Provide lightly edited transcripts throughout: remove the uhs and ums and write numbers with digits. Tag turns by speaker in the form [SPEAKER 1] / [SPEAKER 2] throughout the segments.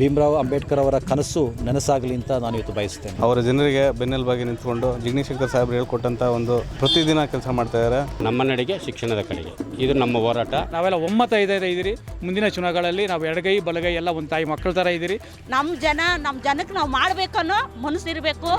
[SPEAKER 1] ಭೀಮರಾವ್ ಅಂಬೇಡ್ಕರ್ ಅವರ ಕನಸು ನನಸಾಗಲಿ ಅಂತ ನಾನು ಇವತ್ತು ಬಯಸ್ತೇನೆ.
[SPEAKER 2] ಅವರ ಜನರಿಗೆ ಬೆನ್ನೆಲುಬಾಗಿ ನಿಂತ್ಕೊಂಡು ಜಿಗ್ನಿ ಶಂಕರ್ ಸಾಹೇಬರು ಹೇಳ್ಕೊಟ್ಟಂಥ ಒಂದು ಪ್ರತಿದಿನ ಕೆಲಸ ಮಾಡ್ತಾ ಇದ್ದಾರೆ.
[SPEAKER 3] ನಮ್ಮ ನಡೆಗೆ ಶಿಕ್ಷಣದ ಕಡೆಗೆ ಇದು ನಮ್ಮ ಹೋರಾಟ.
[SPEAKER 4] ನಾವೆಲ್ಲ ಒಮ್ಮತ ಇದ್ದೀರಿ. ಮುಂದಿನ ಚುನಾವಣೆಗಳಲ್ಲಿ ನಾವು ಎಡಗೈ ಬಲಗೈ ಎಲ್ಲ ಒಂದು ತಾಯಿ ಮಕ್ಕಳ ಥರ ಇದ್ದೀರಿ.
[SPEAKER 5] ನಮ್ಮ ಜನಕ್ಕೆ ನಾವು ಮಾಡಬೇಕನ್ನೋ ಮನಸ್ಸಿರಬೇಕು.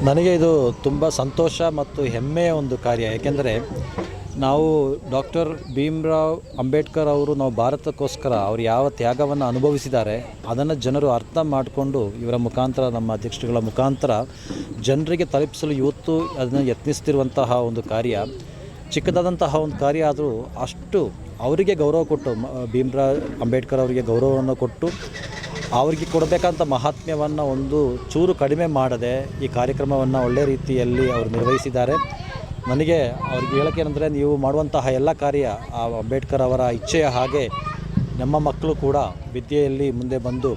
[SPEAKER 1] ನನಗೆ ಇದು ತುಂಬ ಸಂತೋಷ ಮತ್ತು ಹೆಮ್ಮೆಯ ಒಂದು ಕಾರ್ಯ. ಏಕೆಂದರೆ ನಾವು ಡಾಕ್ಟರ್ ಭೀಮರಾವ್ ಅಂಬೇಡ್ಕರ್ ಅವರು ನಾವು ಭಾರತಕ್ಕೋಸ್ಕರ ಅವರು ಯಾವ ತ್ಯಾಗವನ್ನು ಅನುಭವಿಸಿದ್ದಾರೆ ಅದನ್ನು ಜನರು ಅರ್ಥ ಮಾಡಿಕೊಂಡು ಇವರ ಮುಖಾಂತರ ನಮ್ಮ ಅಧ್ಯಕ್ಷರುಗಳ ಮುಖಾಂತರ ಜನರಿಗೆ ತಲುಪಿಸಲು ಇವತ್ತು ಅದನ್ನು ಯತ್ನಿಸ್ತಿರುವಂತಹ ಒಂದು ಕಾರ್ಯ ಚಿಕ್ಕದಾದಂತಹ ಒಂದು ಕಾರ್ಯ ಆದರೂ ಅಷ್ಟು ಅವರಿಗೆ ಗೌರವ ಕೊಟ್ಟು ಭೀಮರಾವ್ ಅಂಬೇಡ್ಕರ್ ಅವರಿಗೆ ಗೌರವವನ್ನು ಕೊಟ್ಟು ಅವರಿಗೆ ಕೊಡಬೇಕಂತ ಮಹಾತ್ಮ್ಯವನ್ನು ಒಂದು ಚೂರು ಕಡಿಮೆ ಮಾಡದೆ ಈ ಕಾರ್ಯಕ್ರಮವನ್ನು ಒಳ್ಳೆಯ ರೀತಿಯಲ್ಲಿ ಅವರು ನಿರ್ವಹಿಸಿದ್ದಾರೆ. ನನಗೆ ಅವ್ರಿಗೆ ಹೇಳೋಕ್ಕೇನೆಂದರೆ ನೀವು ಮಾಡುವಂತಹ ಎಲ್ಲ ಕಾರ್ಯ ಆ ಅಂಬೇಡ್ಕರ್ ಅವರ ಇಚ್ಛೆಯ ಹಾಗೆ ನಮ್ಮ ಮಕ್ಕಳು ಕೂಡ ವಿದ್ಯೆಯಲ್ಲಿ ಮುಂದೆ ಬಂದು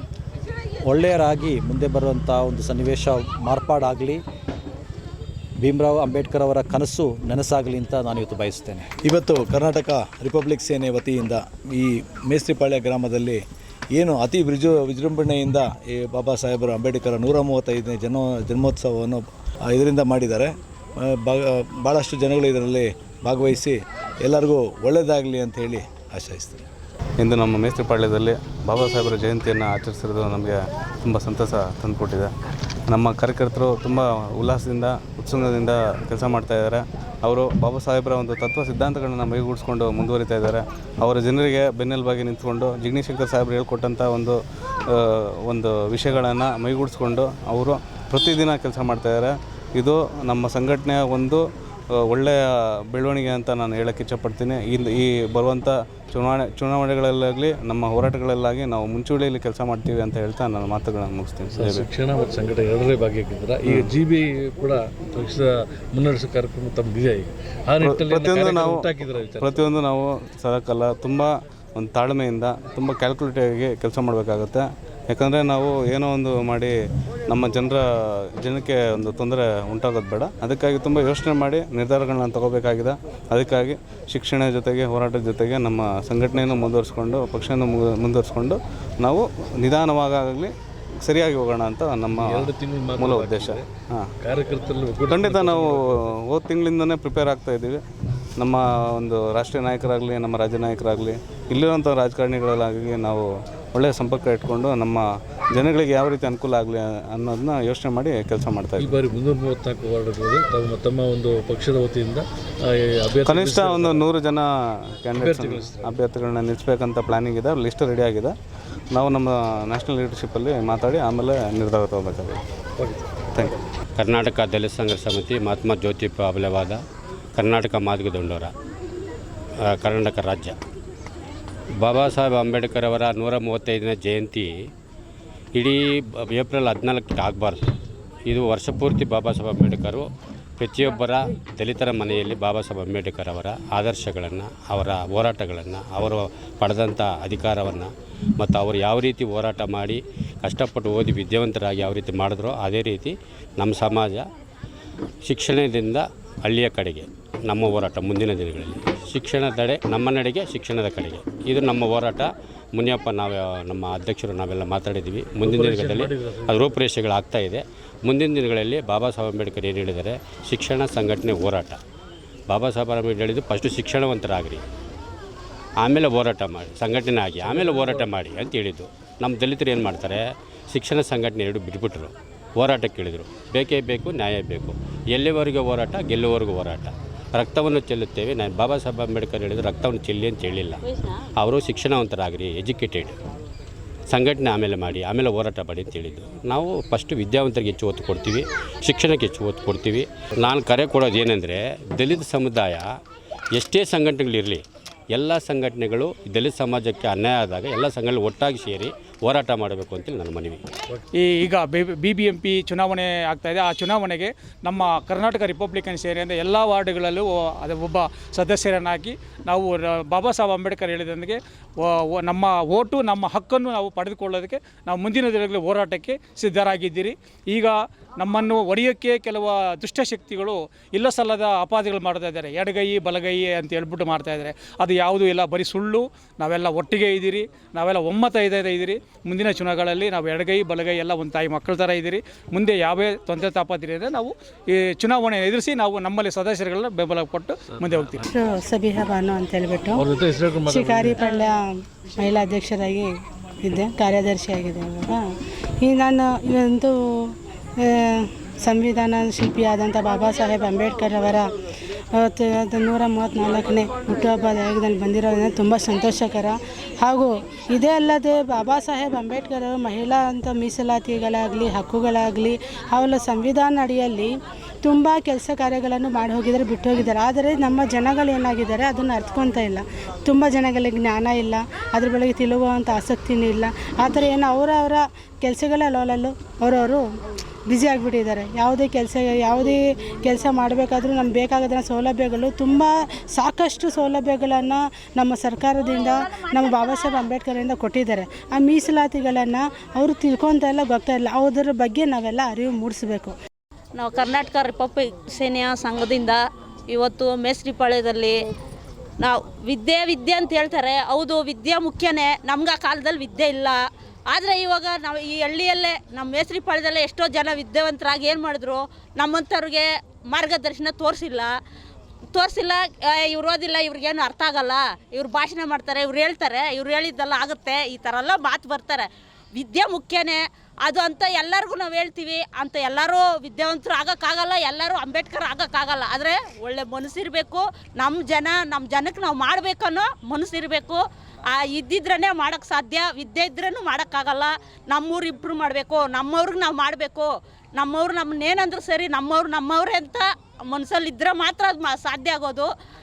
[SPEAKER 1] ಒಳ್ಳೆಯರಾಗಿ ಮುಂದೆ ಬರುವಂಥ ಒಂದು ಸನ್ನಿವೇಶ ಮಾರ್ಪಾಡಾಗಲಿ, ಭೀಮರಾವ್ ಅಂಬೇಡ್ಕರ್ ಅವರ ಕನಸು ನನಸಾಗಲಿ ಅಂತ ನಾನು ಇವತ್ತು ಬಯಸ್ತೇನೆ.
[SPEAKER 6] ಇವತ್ತು ಕರ್ನಾಟಕ ರಿಪಬ್ಲಿಕ್ ಸೇನೆ ವತಿಯಿಂದ ಈ ಮೇಸ್ತ್ರಿಪಾಳ್ಯ ಗ್ರಾಮದಲ್ಲಿ ಏನು ಅತಿ ವಿಜೃಂಭಣೆಯಿಂದ ಈ ಬಾಬಾ ಸಾಹೇಬರು ಅಂಬೇಡ್ಕರ್ 135ನೇ ಜನ್ಮೋತ್ಸವವನ್ನು ಇದರಿಂದ ಮಾಡಿದ್ದಾರೆ. ಭಾಳಷ್ಟು ಜನಗಳು ಇದರಲ್ಲಿ ಭಾಗವಹಿಸಿ ಎಲ್ಲರಿಗೂ ಒಳ್ಳೆಯದಾಗಲಿ ಅಂತ ಹೇಳಿ ಆಶಯಿಸ್ತೀನಿ.
[SPEAKER 2] ಇಂದು ನಮ್ಮ ಮೇಸ್ತ್ರಿಪಾಳ್ಯದಲ್ಲಿ ಬಾಬಾ ಸಾಹೇಬರ ಜಯಂತಿಯನ್ನು ಆಚರಿಸಿರೋದು ನಮಗೆ ತುಂಬ ಸಂತಸ ತಂದುಕೊಟ್ಟಿದೆ. ನಮ್ಮ ಕಾರ್ಯಕರ್ತರು ತುಂಬ ಉಲ್ಲಾಸದಿಂದ ಉತ್ಸಾಹದಿಂದ ಕೆಲಸ ಮಾಡ್ತಾಯಿದ್ದಾರೆ. ಅವರು ಬಾಬಾ ಸಾಹೇಬರ ಒಂದು ತತ್ವ ಸಿದ್ಧಾಂತಗಳನ್ನು ಮೈಗೂಡಿಸ್ಕೊಂಡು ಮುಂದುವರಿತಾ ಇದ್ದಾರೆ. ಅವರ ಜನರಿಗೆ ಬೆನ್ನೆಲುಬಾಗಿ ನಿಂತ್ಕೊಂಡು ಜಿಗ್ನಿ ಶಂಕರ್ ಸಾಹೇಬರು ಹೇಳ್ಕೊಟ್ಟಂಥ ಒಂದು ವಿಷಯಗಳನ್ನು ಮೈಗೂಡಿಸ್ಕೊಂಡು ಅವರು ಪ್ರತಿದಿನ ಕೆಲಸ ಮಾಡ್ತಾಯಿದ್ದಾರೆ. ಇದು ನಮ್ಮ ಸಂಘಟನೆಯ ಒಂದು ಒಳ್ಳೆಯ ಬೆಳವಣಿಗೆ ಅಂತ ನಾನು ಹೇಳೋಕ್ಕೆ ಇಷ್ಟಪಡ್ತೀನಿ. ಈ ಬರುವಂಥ ಚುನಾವಣೆಗಳಲ್ಲಾಗಲಿ ನಮ್ಮ ಹೋರಾಟಗಳಲ್ಲಾಗಿ ನಾವು ಮುಂಚೂಣಿಯಲ್ಲಿ ಕೆಲಸ ಮಾಡ್ತೀವಿ ಅಂತ ಹೇಳ್ತಾ ನನ್ನ ಮಾತುಗಳನ್ನು ಮುಗಿಸ್ತೀನಿ.
[SPEAKER 7] ಶಿಕ್ಷಣ ಮತ್ತು ಸಂಘಟನೆ ಎರಡರೇ ಭಾಗಿಯಾಗಿದ್ದಾರೆ. ಈಗ GB ಕೂಡ ಪಕ್ಷದ ಮುನ್ನಡೆಸೋ ಕಾರ್ಯಕ್ರಮ ತಮ್ಮದಿದೆ. ಈಗ ಆ ನಿಟ್ಟಿನಲ್ಲಿ
[SPEAKER 2] ಪ್ರತಿಯೊಂದು ನಾವು ಸರಕಲ್ಲ ತುಂಬ ಒಂದು ತಾಳ್ಮೆಯಿಂದ ತುಂಬ ಕ್ಯಾಲ್ಕುಲೇಟಿವಾಗಿ ಕೆಲಸ ಮಾಡಬೇಕಾಗುತ್ತೆ. ಯಾಕಂದರೆ ನಾವು ಏನೋ ಒಂದು ಮಾಡಿ ನಮ್ಮ ಜನಕ್ಕೆ ಒಂದು ತೊಂದರೆ ಉಂಟಾಗೋದು ಬೇಡ. ಅದಕ್ಕಾಗಿ ತುಂಬ ಯೋಚನೆ ಮಾಡಿ ನಿರ್ಧಾರಗಳನ್ನ ತಗೋಬೇಕಾಗಿದೆ. ಅದಕ್ಕಾಗಿ ಶಿಕ್ಷಣ ಜೊತೆಗೆ ಹೋರಾಟದ ಜೊತೆಗೆ ನಮ್ಮ ಸಂಘಟನೆಯನ್ನು ಮುಂದುವರಿಸ್ಕೊಂಡು ಪಕ್ಷವನ್ನು ಮುಂದುವರಿಸ್ಕೊಂಡು ನಾವು ನಿಧಾನವಾಗಲಿ ಸರಿಯಾಗಿ ಹೋಗೋಣ ಅಂತ ನಮ್ಮ ಮೂಲ ಉದ್ದೇಶ. ಖಂಡಿತ ನಾವು ಹೋದ ತಿಂಗಳಿಂದನೇ ಪ್ರಿಪೇರ್ ಆಗ್ತಾಯಿದ್ದೀವಿ. ನಮ್ಮ ಒಂದು ರಾಷ್ಟ್ರೀಯ ನಾಯಕರಾಗಲಿ ನಮ್ಮ ರಾಜ್ಯ ನಾಯಕರಾಗಲಿ ಇಲ್ಲಿರುವಂಥ ರಾಜಕಾರಣಿಗಳಾಗಲಿ ನಾವು ಒಳ್ಳೆಯ ಸಂಪರ್ಕ ಇಟ್ಕೊಂಡು ನಮ್ಮ ಜನಗಳಿಗೆ ಯಾವ ರೀತಿ ಅನುಕೂಲ ಆಗಲಿ ಅನ್ನೋದನ್ನ ಯೋಚನೆ ಮಾಡಿ ಕೆಲಸ ಮಾಡ್ತಾ ಇದ್ದೀವಿ.
[SPEAKER 7] ಈ ಬಾರಿ 334 ವಾರ್ಡ್ಗಳಲ್ಲಿ ತಮ್ಮ ಒಂದು ಪಕ್ಷದ ವತಿಯಿಂದ
[SPEAKER 2] ಕನಿಷ್ಠ ಒಂದು 100 ಜನ ಅಭ್ಯರ್ಥಿಗಳನ್ನ ನಿಲ್ಲಿಸಬೇಕಂತ ಪ್ಲಾನಿಂಗ್ ಇದೆ. ಲಿಸ್ಟ್ ರೆಡಿ ಆಗಿದೆ. ನಾವು ನಮ್ಮ ನ್ಯಾಷನಲ್ ಲೀಡರ್ಶಿಪ್ಪಲ್ಲಿ ಮಾತಾಡಿ ಆಮೇಲೆ ನಿರ್ಧಾರ ತಗೋಬೇಕಾಗಿದೆ. Thank you.
[SPEAKER 3] ಕರ್ನಾಟಕ ದಲಿತ ಸಂಘರ್ಷ ಸಮಿತಿ ಮಹಾತ್ಮ ಜ್ಯೋತಿ ಅಬಲೆವಾದ ಕರ್ನಾಟಕ ಮಾದಿಗ ದಂಡೋರ ಕರ್ನಾಟಕ ರಾಜ್ಯ. ಬಾಬಾ ಸಾಹೇಬ್ ಅಂಬೇಡ್ಕರ್ ಅವರ 135ನೇ ಜಯಂತಿ ಇಡೀ ಏಪ್ರಿಲ್ 14ಕ್ಕೆ ಆಗಬಾರ್ದು. ಇದು ವರ್ಷಪೂರ್ತಿ ಬಾಬಾ ಸಾಹೇಬ್ ಅಂಬೇಡ್ಕರು ಪ್ರತಿಯೊಬ್ಬರ ದಲಿತರ ಮನೆಯಲ್ಲಿ ಬಾಬಾ ಸಾಹೇಬ್ ಅಂಬೇಡ್ಕರ್ ಅವರ ಆದರ್ಶಗಳನ್ನು, ಅವರ ಹೋರಾಟಗಳನ್ನು, ಅವರು ಪಡೆದಂಥ ಅಧಿಕಾರವನ್ನು ಮತ್ತು ಅವರು ಯಾವ ರೀತಿ ಹೋರಾಟ ಮಾಡಿ ಕಷ್ಟಪಟ್ಟು ಓದಿ ವಿದ್ಯಾವಂತರಾಗಿ ಯಾವ ರೀತಿ ಮಾಡಿದ್ರೋ ಅದೇ ರೀತಿ ನಮ್ಮ ಸಮಾಜ ಶಿಕ್ಷಣದಿಂದ ಹಳ್ಳಿಯ ಕಡೆಗೆ ನಮ್ಮ ಹೋರಾಟ ಮುಂದಿನ ದಿನಗಳಲ್ಲಿ ಶಿಕ್ಷಣದೆಡೆ ನಮ್ಮ ನಡೆಗೆ ಶಿಕ್ಷಣದ ಕಡೆಗೆ ಇದು ನಮ್ಮ ಹೋರಾಟ. ಮುನಿಯಪ್ಪ ನಮ್ಮ ಅಧ್ಯಕ್ಷರು ನಾವೆಲ್ಲ ಮಾತಾಡಿದ್ದೀವಿ. ಮುಂದಿನ ದಿನಗಳಲ್ಲಿ ಅದು ರೂಪುರೇಷೆಗಳಾಗ್ತಾ ಇದೆ. ಮುಂದಿನ ದಿನಗಳಲ್ಲಿ ಬಾಬಾ ಸಾಹೇಬ್ ಅಂಬೇಡ್ಕರ್ ಏನು ಹೇಳಿದ್ದಾರೆ, ಶಿಕ್ಷಣ ಸಂಘಟನೆ ಹೋರಾಟ. ಬಾಬಾ ಸಾಹೇಬ್ ಅಂಬೇಡ್ಕರ್ ಹೇಳಿದ್ದು ಫಸ್ಟು ಶಿಕ್ಷಣವಂತರಾಗ್ರಿ, ಆಮೇಲೆ ಹೋರಾಟ ಮಾಡಿ, ಸಂಘಟನೆ ಆಗಿ ಆಮೇಲೆ ಹೋರಾಟ ಮಾಡಿ ಅಂತ ಹೇಳಿದ್ದು. ನಮ್ಮ ದಲಿತರು ಏನು ಮಾಡ್ತಾರೆ, ಶಿಕ್ಷಣ ಸಂಘಟನೆ ಎರಡು ಬಿಟ್ಬಿಟ್ರು, ಹೋರಾಟಕ್ಕೆ ಇಳಿದ್ರು. ಬೇಕೇ ಬೇಕು, ನ್ಯಾಯ ಬೇಕು. ಎಲ್ಲಿವರೆಗೂ ಹೋರಾಟ, ಗೆಲ್ಲುವವರೆಗೂ ಹೋರಾಟ. ರಕ್ತವನ್ನು ಚೆಲ್ಲುತ್ತೇವೆ. ನಾನು ಬಾಬಾ ಸಾಹೇಬ್ ಅಂಬೇಡ್ಕರ್ ಹೇಳಿದ್ರು ರಕ್ತವನ್ನು ಚೆಲ್ಲಿ ಅಂತ ಹೇಳಿಲ್ಲ. ಅವರು ಶಿಕ್ಷಣವಂತರಾಗ್ರಿ, ಎಜುಕೇಟೆಡ್, ಸಂಘಟನೆ ಆಮೇಲೆ ಮಾಡಿ, ಆಮೇಲೆ ಹೋರಾಟ ಮಾಡಿ ಅಂತ ಹೇಳಿದ್ದು. ನಾವು ಫಸ್ಟು ವಿದ್ಯಾವಂತರಿಗೆ ಹೆಚ್ಚು ಒತ್ತು ಕೊಡ್ತೀವಿ, ಶಿಕ್ಷಣಕ್ಕೆ ಹೆಚ್ಚು ಒತ್ತು ಕೊಡ್ತೀವಿ. ನಾನು ಕರೆ ಕೊಡೋದು ಏನೆಂದರೆ, ದಲಿತ ಸಮುದಾಯ ಎಷ್ಟೇ ಸಂಘಟನೆಗಳಿರಲಿ, ಎಲ್ಲ ಸಂಘಟನೆಗಳು ದಲಿತ ಸಮಾಜಕ್ಕೆ ಅನ್ಯಾಯ ಆದಾಗ ಎಲ್ಲ ಸಂಘಟನೆಗಳು ಒಟ್ಟಾಗಿ ಸೇರಿ ಹೋರಾಟ ಮಾಡಬೇಕು ಅಂತೇಳಿ ನನ್ನ ಮನವಿ.
[SPEAKER 4] ಈಗ BBMP ಚುನಾವಣೆ ಆಗ್ತಾಯಿದೆ. ಆ ಚುನಾವಣೆಗೆ ನಮ್ಮ ಕರ್ನಾಟಕ ರಿಪಬ್ಲಿಕನ್ ಸೇರಿಯಿಂದ ಎಲ್ಲ ವಾರ್ಡ್ಗಳಲ್ಲೂ ಅದು ಒಬ್ಬ ಸದಸ್ಯರನ್ನಾಗಿ ನಾವು ಬಾಬಾ ಸಾಹೇಬ್ ಅಂಬೇಡ್ಕರ್ ಹೇಳಿದಂಗೆ ನಮ್ಮ ಓಟು ನಮ್ಮ ಹಕ್ಕನ್ನು ನಾವು ಪಡೆದುಕೊಳ್ಳೋದಕ್ಕೆ ನಾವು ಮುಂದಿನ ದಿನಗಳಲ್ಲಿ ಹೋರಾಟಕ್ಕೆ ಸಿದ್ಧರಾಗಿದ್ದೀರಿ. ಈಗ ನಮ್ಮನ್ನು ಒಡೆಯೋಕ್ಕೆ ಕೆಲವು ದುಷ್ಟಶಕ್ತಿಗಳು ಇಲ್ಲ ಸಲ್ಲದ ಅಪಾದಗಳು ಮಾಡ್ತಾ ಇದ್ದಾರೆ. ಎಡಗೈ ಬಲಗೈ ಅಂತ ಹೇಳ್ಬಿಟ್ಟು ಮಾಡ್ತಾಯಿದ್ದಾರೆ. ಅದು ಯಾವುದೂ ಇಲ್ಲ, ಬರೀ ಸುಳ್ಳು. ನಾವೆಲ್ಲ ಒಟ್ಟಿಗೆ ಇದ್ದೀರಿ, ನಾವೆಲ್ಲ ಒಮ್ಮತ ಇದ್ದೀರಿ. ಮುಂದಿನ ಚುನಾವಣೆಗಳಲ್ಲಿ ನಾವು ಎಡಗೈ ಬಲಗೈ ಎಲ್ಲ ಒಂದು ತಾಯಿ ಮಕ್ಕಳ ಥರ ಇದ್ದೀರಿ. ಮುಂದೆ ಯಾವೇ ತೊಂದರೆ ತಾಪತ್ರೆ ಅಂದರೆ ನಾವು ಈ ಚುನಾವಣೆ ಎದುರಿಸಿ ನಾವು ನಮ್ಮಲ್ಲಿ ಸದಸ್ಯರುಗಳನ್ನ ಬೆಂಬಲ ಕೊಟ್ಟು ಮುಂದೆ ಹೋಗ್ತೀವಿ.
[SPEAKER 8] ಸಬಿಹಾ ಬಾನು ಅಂತ ಹೇಳ್ಬಿಟ್ಟು ಶಿಕಾರಿಪಳ್ಳ ಮಹಿಳಾ ಅಧ್ಯಕ್ಷರಾಗಿ ಇದ್ದೆ, ಕಾರ್ಯದರ್ಶಿಯಾಗಿದೆ. ಇವಾಗ ನಾನು ಇವೊಂದು ಸಂವಿಧಾನ ಶಿಲ್ಪಿಯಾದಂಥ ಬಾಬಾ ಸಾಹೇಬ್ ಅಂಬೇಡ್ಕರ್ ಅವರ 134ನೇ ಹುಟ್ಟುಹಬ್ಬದಲ್ಲಿ ಬಂದಿರೋದ್ರಿಂದ ತುಂಬ ಸಂತೋಷಕರ. ಹಾಗೂ ಇದೇ ಅಲ್ಲದೆ ಬಾಬಾ ಸಾಹೇಬ್ ಅಂಬೇಡ್ಕರ್ ಅವರು ಮಹಿಳಾ ಅಂತ ಮೀಸಲಾತಿಗಳಾಗಲಿ ಹಕ್ಕುಗಳಾಗಲಿ ಅವೆಲ್ಲ ಸಂವಿಧಾನ ಅಡಿಯಲ್ಲಿ ತುಂಬ ಕೆಲಸ ಕಾರ್ಯಗಳನ್ನು ಮಾಡಿ ಹೋಗಿದ್ದಾರೆ, ಬಿಟ್ಟು ಹೋಗಿದ್ದಾರೆ. ಆದರೆ ನಮ್ಮ ಜನಗಳು ಏನಾಗಿದ್ದಾರೆ ಅದನ್ನು ಅರ್ಥಕೊಳ್ತಾ ಇಲ್ಲ. ತುಂಬ ಜನಗಳಿಗೆ ಜ್ಞಾನ ಇಲ್ಲ, ಅದ್ರ ಬಗ್ಗೆ ತಿಳುವಂಥ ಆಸಕ್ತಿನೂ ಇಲ್ಲ. ಆ ಥರ ಏನು ಅವರವರ ಕೆಲಸಗಳಲ್ಲೂ ಅವರವರು ಬ್ಯುಸಿ ಆಗಿಬಿಟ್ಟಿದ್ದಾರೆ. ಯಾವುದೇ ಕೆಲಸ ಮಾಡಬೇಕಾದ್ರೂ ನಮ್ಗೆ ಬೇಕಾಗೋದ್ರ ಸೌಲಭ್ಯಗಳು ತುಂಬ ಸಾಕಷ್ಟು ಸೌಲಭ್ಯಗಳನ್ನು ನಮ್ಮ ಸರ್ಕಾರದಿಂದ ನಮ್ಮ ಬಾಬಾ ಸಾಹೇಬ್ ಅಂಬೇಡ್ಕರಿಂದ ಕೊಟ್ಟಿದ್ದಾರೆ. ಆ ಮೀಸಲಾತಿಗಳನ್ನು ಅವರು ತಿಳ್ಕೊತಾ ಇಲ್ಲ, ಗೊತ್ತಾ ಇಲ್ಲ. ಅದರ ಬಗ್ಗೆ ನಾವೆಲ್ಲ ಅರಿವು ಮೂಡಿಸಬೇಕು.
[SPEAKER 5] ನಾವು ಕರ್ನಾಟಕ ರಿಪಬ್ಲಿಕ್ ಸೇನೆಯ ಸಂಘದಿಂದ ಇವತ್ತು ಮೇಸ್ರಿಪಾಳ್ಯದಲ್ಲಿ ನಾವು ವಿದ್ಯೆ ಅಂತ ಹೇಳ್ತಾರೆ. ಹೌದು, ವಿದ್ಯೆ ಮುಖ್ಯನೇ. ನಮ್ಗೆ ಆ ಕಾಲದಲ್ಲಿ ವಿದ್ಯೆ ಇಲ್ಲ. ಆದರೆ ಇವಾಗ ನಾವು ಈ ಹಳ್ಳಿಯಲ್ಲೇ ನಮ್ಮ ಮೇಸ್ರಿಪಾಳ್ಯದಲ್ಲೇ ಎಷ್ಟೋ ಜನ ವಿದ್ಯಾವಂತರಾಗಿ ಏನು ಮಾಡಿದ್ರು, ನಮ್ಮಂಥವ್ರಿಗೆ ಮಾರ್ಗದರ್ಶನ ತೋರಿಸಿಲ್ಲ. ಇವ್ರು ಓದಿಲ್ಲ, ಇವ್ರಿಗೇನು ಅರ್ಥ ಆಗಲ್ಲ, ಇವ್ರು ಭಾಷಣ ಮಾಡ್ತಾರೆ, ಇವ್ರು ಹೇಳ್ತಾರೆ, ಇವ್ರು ಹೇಳಿದ್ದೆಲ್ಲ ಆಗುತ್ತೆ, ಈ ಥರ ಎಲ್ಲ ಮಾತು ಬರ್ತಾರೆ. ವಿದ್ಯೆ ಮುಖ್ಯನೇ ಅದು ಅಂತ ಎಲ್ಲರಿಗೂ ನಾವು ಹೇಳ್ತೀವಿ. ಅಂತ ಎಲ್ಲರೂ ವಿದ್ಯಾವಂತರು ಆಗೋಕ್ಕಾಗಲ್ಲ, ಎಲ್ಲರೂ ಅಂಬೇಡ್ಕರ್ ಆಗೋಕ್ಕಾಗಲ್ಲ. ಆದರೆ ಒಳ್ಳೆ ಮನಸ್ಸಿರಬೇಕು. ನಮ್ಮ ಜನಕ್ಕೆ ನಾವು ಮಾಡಬೇಕನ್ನೋ ಮನಸ್ಸಿರಬೇಕು. ಇದ್ದಿದ್ರೇ ಮಾಡೋಕ್ಕೆ ಸಾಧ್ಯ. ವಿದ್ಯೆ ಇದ್ರೂ ಮಾಡೋಕ್ಕಾಗಲ್ಲ. ನಮ್ಮೂರು ಇಂಪ್ರೂವ್ ಮಾಡಬೇಕು, ನಮ್ಮವ್ರಿಗೆ ನಾವು ಮಾಡಬೇಕು. ನಮ್ಮವ್ರು ನಮ್ಮನ್ನೇನಂದ್ರೂ ಸರಿ, ನಮ್ಮವ್ರೇ ಅಂತ ಮನಸ್ಸಲ್ಲಿದ್ದರೆ ಮಾತ್ರ ಅದು ಸಾಧ್ಯ ಆಗೋದು.